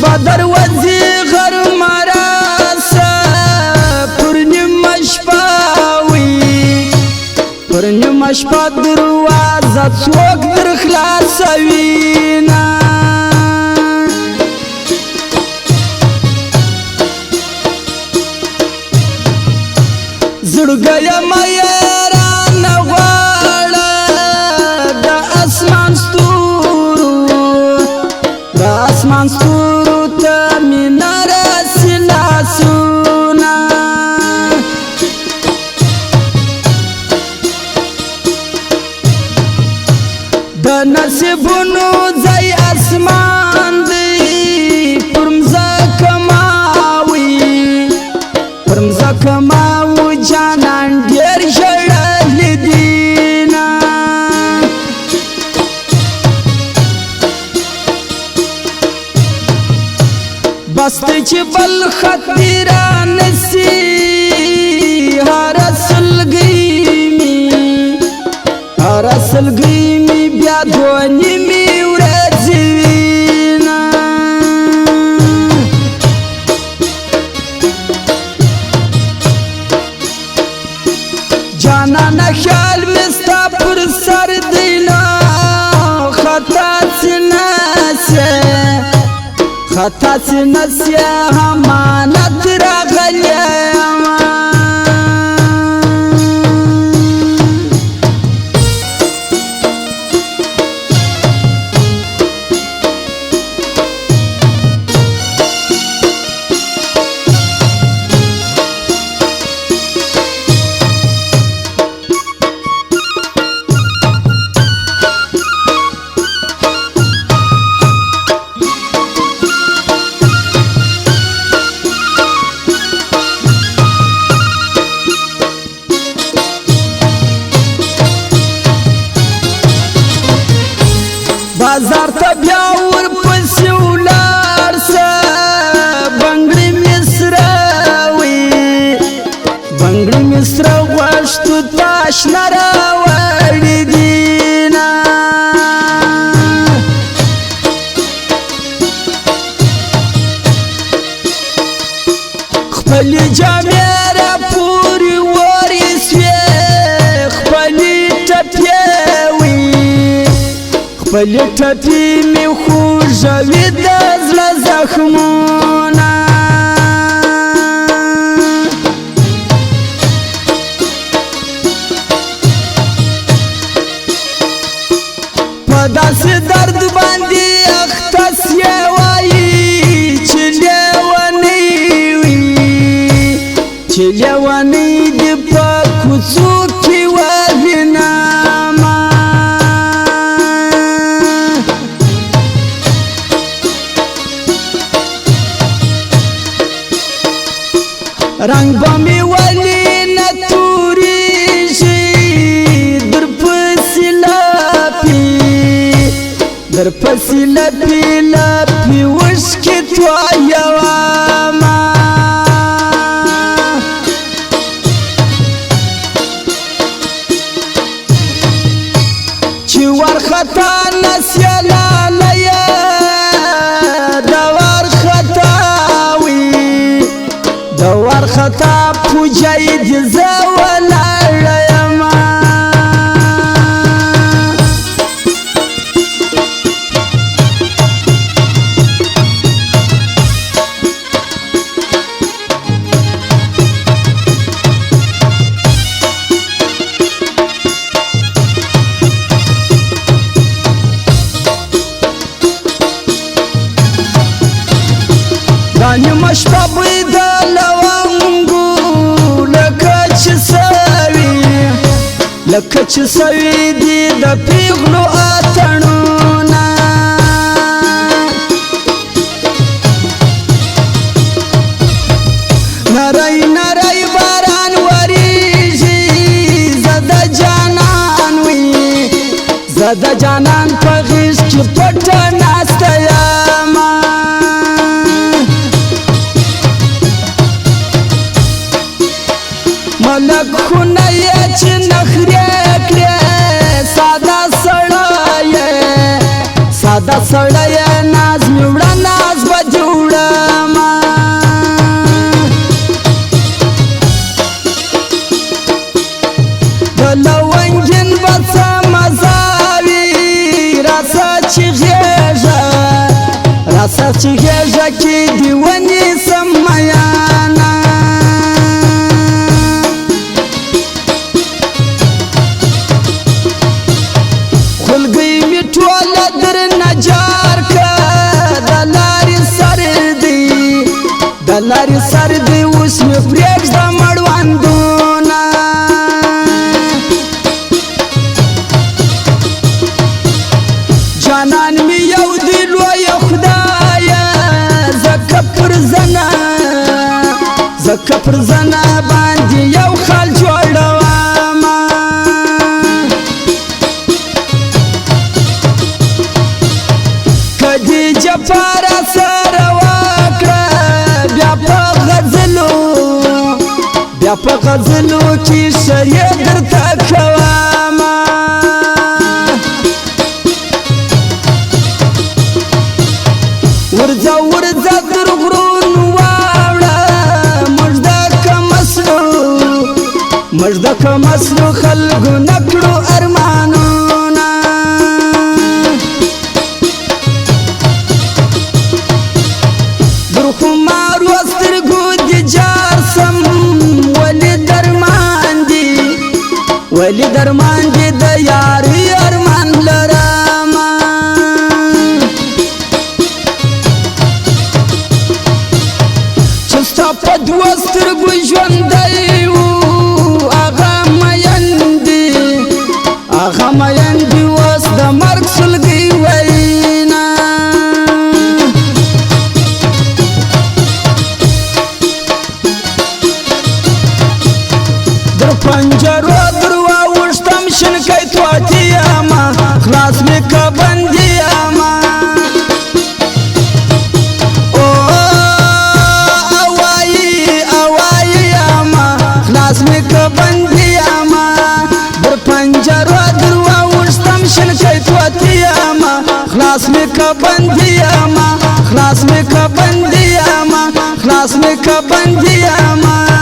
بدر وزی غر مراسه پر نیمه شپه وي پر نیمه شپه دروازه څوک در خلاصوینه زړګی مه یې رانه غواړه د اسمان ستورو ته مې نه رسي لاسونه د نصیبونو ځای اسمان دی پر مځکه ما وي جانان ډېر ژړلی دینه بس دی چې بل خط دې رانسي هره سلګۍ مې بیا دوه نیمې ورځې وینه جانانه خیال مې ستا پر سر دی نه خطا څه نسې امانت راغلی یمه بازار ته بیا ورپسې ولاړ سه بنګړي مې سره غوښتو ته اشنا راوړي دینه خپلې جامې راپورې ورې سوې خپلې ټپې مې خوږوي د زړه زخمونه په داسې درد باندې اخته سوې وایي چې لیونۍ دې په کوڅو کې ووینمه رنگ به مې ولې نه تورېږي در پسې لپې اوښکې تویومه چې ورخطا نسیه لالیه د ورخطا پوجای دې زه ولاړه یمه دا نیمه شپه بوی د لونګو لکه چې سوي دي د پیغلو اتڼونه نری نری باران وریږي زه د جانان په غېږ کې پټه ناسته یمه ملک خونه یې چې نخرې کړې ساده سړی ناز مې وړه ناز به دې لما دلونجن بس مزاوي راسا چی غیجا کی دیونی سمیانا خلقی می ټوله در نجار که دلاری سر دی اوس می پریږده مړوندونه جانان می یو دی لویه خدایه زکه پر زنه باندې یو خال جوړومه کدی جفاره سره وکړه بیا په غزلو کې شریع درته کومه ورځه تر غرونو واوړه مژده که مسلو خلکو نکړو ارمانونه در خمارو سترګو دې جار سم ولی درمان دې د یاري ارمان لرمه چې ستا په دوه سترګو ژوندی و هغه مین دي اوس د مرګ سلګۍ وینا در پنجرو در واوښتم شنکۍ توتي یمه خلاص مې که بندي یمه اوایي یمه خلاص مې که بندي یمه در پنجرو در واوښتم شنکۍ توتي یمه خلاص مې که بندي یمه خلاص مې که بندي یمه